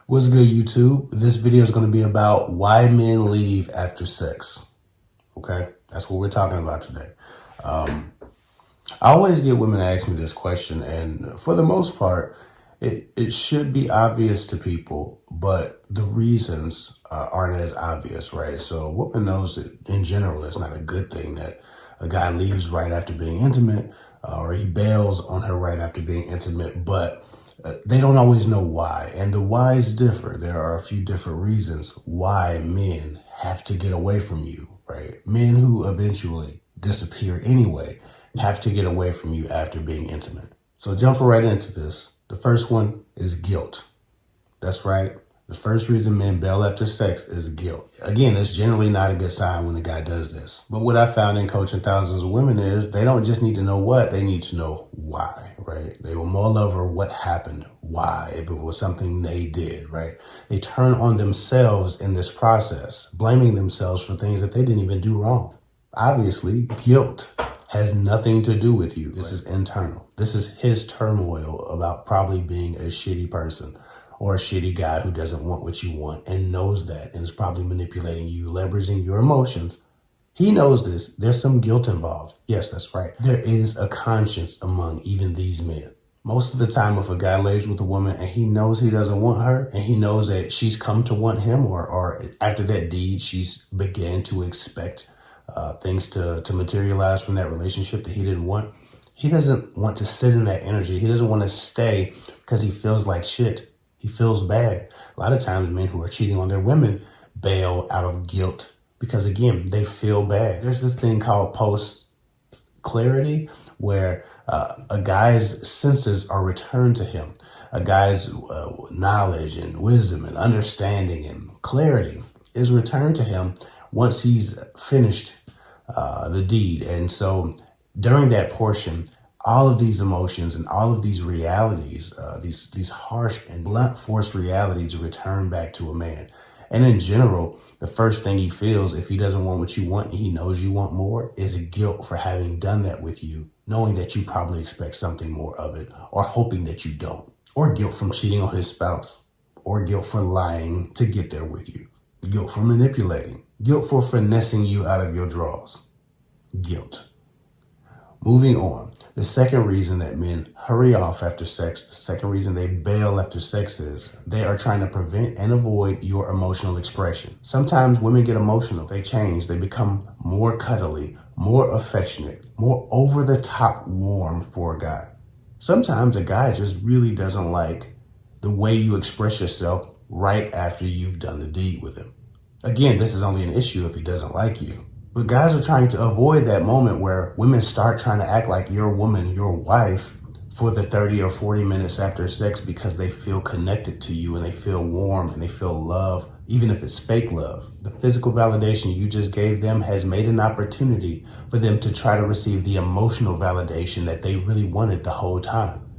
What's good, YouTube? This video is going to be about why men leave after sex. Okay, that's what we're talking about today. I always get women ask me this question, and for the most part, it should be obvious to people, but the reasons aren't as obvious, right? So a woman knows that in general, it's not a good thing that a guy leaves right after being intimate, or he bails on her right after being intimate, but they don't always know why. And the whys differ. There are a few different reasons why men have to get away from you, right? Men who eventually disappear anyway have to get away from you after being intimate. So jumping right into this, the first one is guilt. That's right. The first reason men bail after sex is guilt. Again, it's generally not a good sign when a guy does this. But what I found in coaching thousands of women is they don't just need to know what, they need to know why, right? They will mull over what happened, why, if it was something they did, right? They turn on themselves in this process, blaming themselves for things that they didn't even do wrong. Obviously, guilt has nothing to do with you. This is internal. This is his turmoil about probably being a shitty person or a shitty guy who doesn't want what you want and knows that and is probably manipulating you, leveraging your emotions. He knows this. There's some guilt involved. Yes, that's right. There is a conscience among even these men. Most of the time, if a guy lays with a woman and he knows he doesn't want her and he knows that she's come to want him or after that deed, she's began to expect things to materialize from that relationship that he didn't want. He doesn't want to sit in that energy. He doesn't want to stay because he feels like shit. He feels bad. A lot of times men who are cheating on their women bail out of guilt because, again, they feel bad. There's this thing called post-clarity where a guy's senses are returned to him. A guy's knowledge and wisdom and understanding and clarity is returned to him once he's finished the deed. And so during that portion, all of these emotions and all of these realities, these harsh and blunt force realities return back to a man. And in general, the first thing he feels if he doesn't want what you want and he knows you want more is guilt for having done that with you, knowing that you probably expect something more of it or hoping that you don't, or guilt from cheating on his spouse, or guilt for lying to get there with you, guilt for manipulating, guilt for finessing you out of your drawers, guilt. Moving on. The second reason that men hurry off after sex, the second reason they bail after sex is they are trying to prevent and avoid your emotional expression. Sometimes women get emotional. They change. They become more cuddly, more affectionate, more over-the-top warm for a guy. Sometimes a guy just really doesn't like the way you express yourself right after you've done the deed with him. Again, this is only an issue if he doesn't like you. But guys are trying to avoid that moment where women start trying to act like your woman, your wife, for the 30 or 40 minutes after sex because they feel connected to you and they feel warm and they feel love, even if it's fake love. The physical validation you just gave them has made an opportunity for them to try to receive the emotional validation that they really wanted the whole time.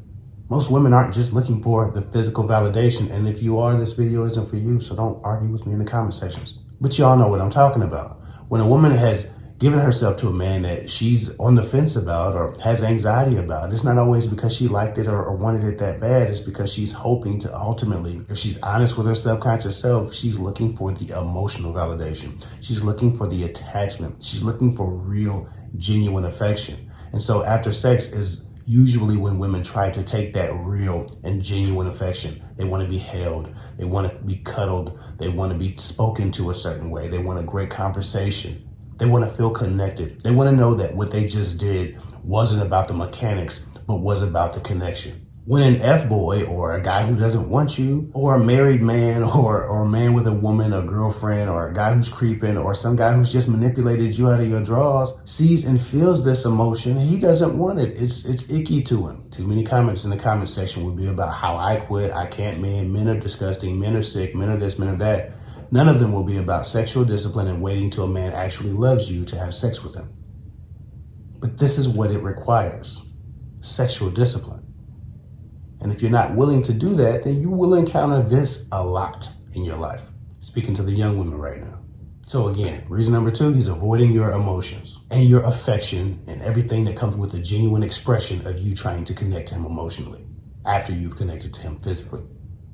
Most women aren't just looking for the physical validation. And if you are, this video isn't for you, so don't argue with me in the comment sections. But y'all know what I'm talking about. When a woman has given herself to a man that she's on the fence about or has anxiety about, it's not always because she liked it or wanted it that bad. It's because she's hoping to ultimately, if she's honest with her subconscious self, she's looking for the emotional validation. She's looking for the attachment. She's looking for real, genuine affection. And so after sex is usually when women try to take that real and genuine affection. They want to be held. They want to be cuddled. They want to be spoken to a certain way. They want a great conversation. They want to feel connected. They want to know that what they just did wasn't about the mechanics, but was about the connection. When an F-boy or a guy who doesn't want you, or a married man or a man with a woman, a girlfriend, or a guy who's creeping, or some guy who's just manipulated you out of your drawers, sees and feels this emotion, he doesn't want it. It's icky to him. Too many comments in the comment section would be about how I quit, I can't, men are disgusting, men are sick, men are this, men are that. None of them will be about sexual discipline and waiting till a man actually loves you to have sex with him. But this is what it requires: sexual discipline. And if you're not willing to do that, then you will encounter this a lot in your life. Speaking to the young women right now. So again, reason number 2, he's avoiding your emotions and your affection and everything that comes with a genuine expression of you trying to connect to him emotionally after you've connected to him physically.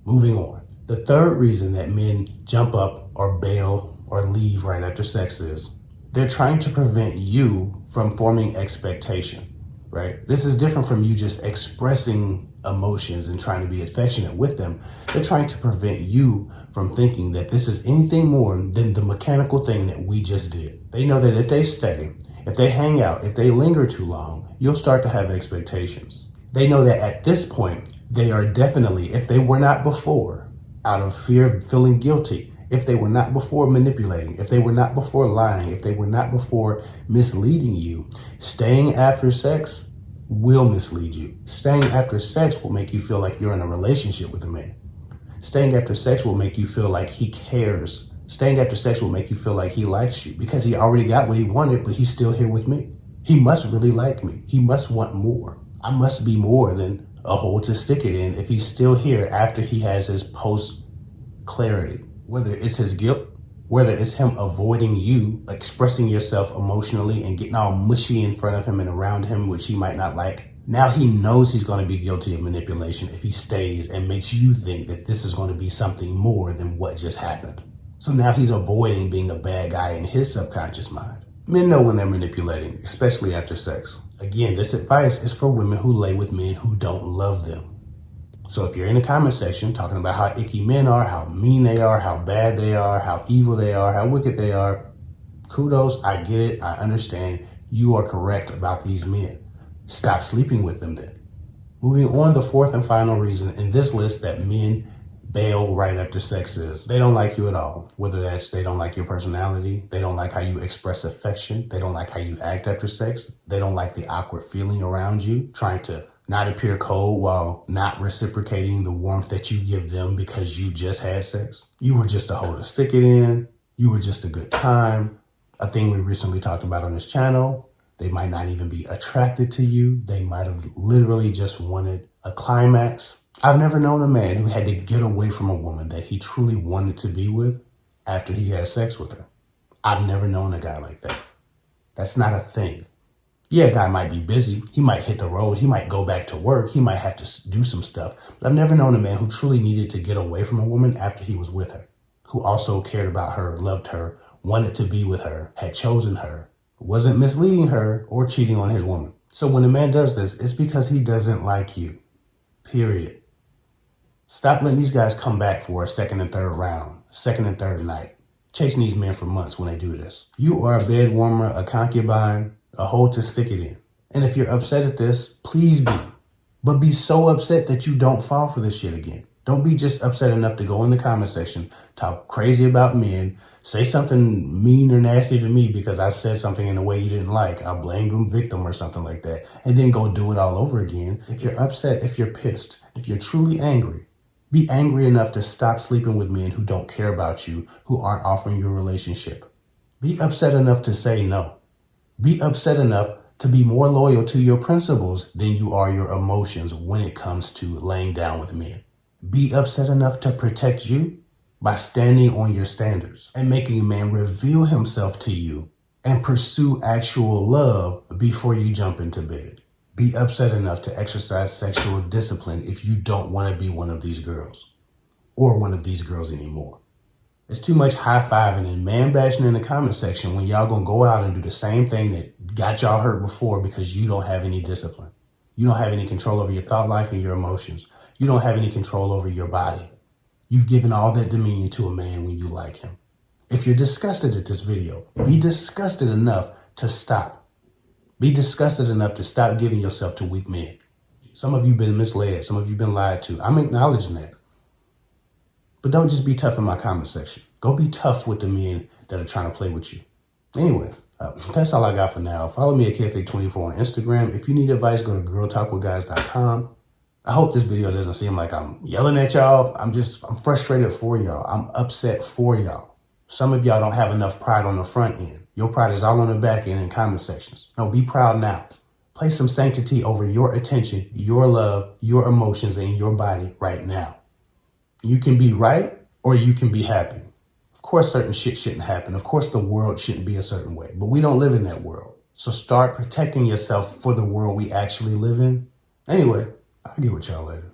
Moving on. The third reason that men jump up or bail or leave right after sex is they're trying to prevent you from forming expectation, right? This is different from you just expressing emotions and trying to be affectionate with them. They're trying to prevent you from thinking that this is anything more than the mechanical thing that we just did. They know that if they stay, if they hang out, if they linger too long, you'll start to have expectations. They know that at this point, they are definitely, if they were not before, out of fear of feeling guilty, if they were not before manipulating, if they were not before lying, if they were not before misleading you, staying after sex will mislead you. Staying after sex will make you feel like you're in a relationship with a man. Staying after sex will make you feel like he cares. Staying after sex will make you feel like he likes you because he already got what he wanted, but he's still here with me. He must really like me. He must want more. I must be more than a hole to stick it in if he's still here after he has his post clarity. Whether it's his guilt, whether it's him avoiding you, expressing yourself emotionally and getting all mushy in front of him and around him, which he might not like. Now he knows he's going to be guilty of manipulation if he stays and makes you think that this is going to be something more than what just happened. So now he's avoiding being a bad guy in his subconscious mind. Men know when they're manipulating, especially after sex. Again, this advice is for women who lay with men who don't love them. So if you're in the comment section talking about how icky men are, how mean they are, how bad they are, how evil they are, how wicked they are, kudos, I get it, I understand. You are correct about these men. Stop sleeping with them then. Moving on, the fourth and final reason in this list that men bail right after sex is they don't like you at all. Whether that's they don't like your personality, they don't like how you express affection, they don't like how you act after sex, they don't like the awkward feeling around you, trying to not appear cold while not reciprocating the warmth that you give them because you just had sex. You were just a hole to stick it in. You were just a good time. A thing we recently talked about on this channel. They might not even be attracted to you. They might have literally just wanted a climax. I've never known a man who had to get away from a woman that he truly wanted to be with after he had sex with her. I've never known a guy like that. That's not a thing. Yeah, a guy might be busy. He might hit the road. He might go back to work. He might have to do some stuff. But I've never known a man who truly needed to get away from a woman after he was with her, who also cared about her, loved her, wanted to be with her, had chosen her, wasn't misleading her or cheating on his woman. So when a man does this, it's because he doesn't like you. Period. Stop letting these guys come back for a second and third round, second and third night, chasing these men for months when they do this. You are a bed warmer, a concubine, a hole to stick it in. And if you're upset at this, please be. But be so upset that you don't fall for this shit again. Don't be just upset enough to go in the comment section, talk crazy about men, say something mean or nasty to me because I said something in a way you didn't like. I blamed them victim or something like that. And then go do it all over again. If you're upset, if you're pissed, if you're truly angry, be angry enough to stop sleeping with men who don't care about you, who aren't offering you a relationship. Be upset enough to say no. Be upset enough to be more loyal to your principles than you are your emotions when it comes to laying down with men. Be upset enough to protect you by standing on your standards and making a man reveal himself to you and pursue actual love before you jump into bed. Be upset enough to exercise sexual discipline if you don't want to be one of these girls or one of these girls anymore. It's too much high-fiving and man-bashing in the comment section when y'all gonna go out and do the same thing that got y'all hurt before because you don't have any discipline. You don't have any control over your thought life and your emotions. You don't have any control over your body. You've given all that dominion to a man when you like him. If you're disgusted at this video, be disgusted enough to stop. Be disgusted enough to stop giving yourself to weak men. Some of you have been misled. Some of you have been lied to. I'm acknowledging that. But don't just be tough in my comment section. Go be tough with the men that are trying to play with you. Anyway, that's all I got for now. Follow me at KFA24 on Instagram. If you need advice, go to girltalkwithguys.com. I hope this video doesn't seem like I'm yelling at y'all. I'm frustrated for y'all. I'm upset for y'all. Some of y'all don't have enough pride on the front end. Your pride is all on the back end in comment sections. No, be proud now. Place some sanctity over your attention, your love, your emotions, and your body right now. You can be right or you can be happy. Of course, certain shit shouldn't happen. Of course, the world shouldn't be a certain way, but we don't live in that world. So start protecting yourself for the world we actually live in. Anyway, I'll get with y'all later.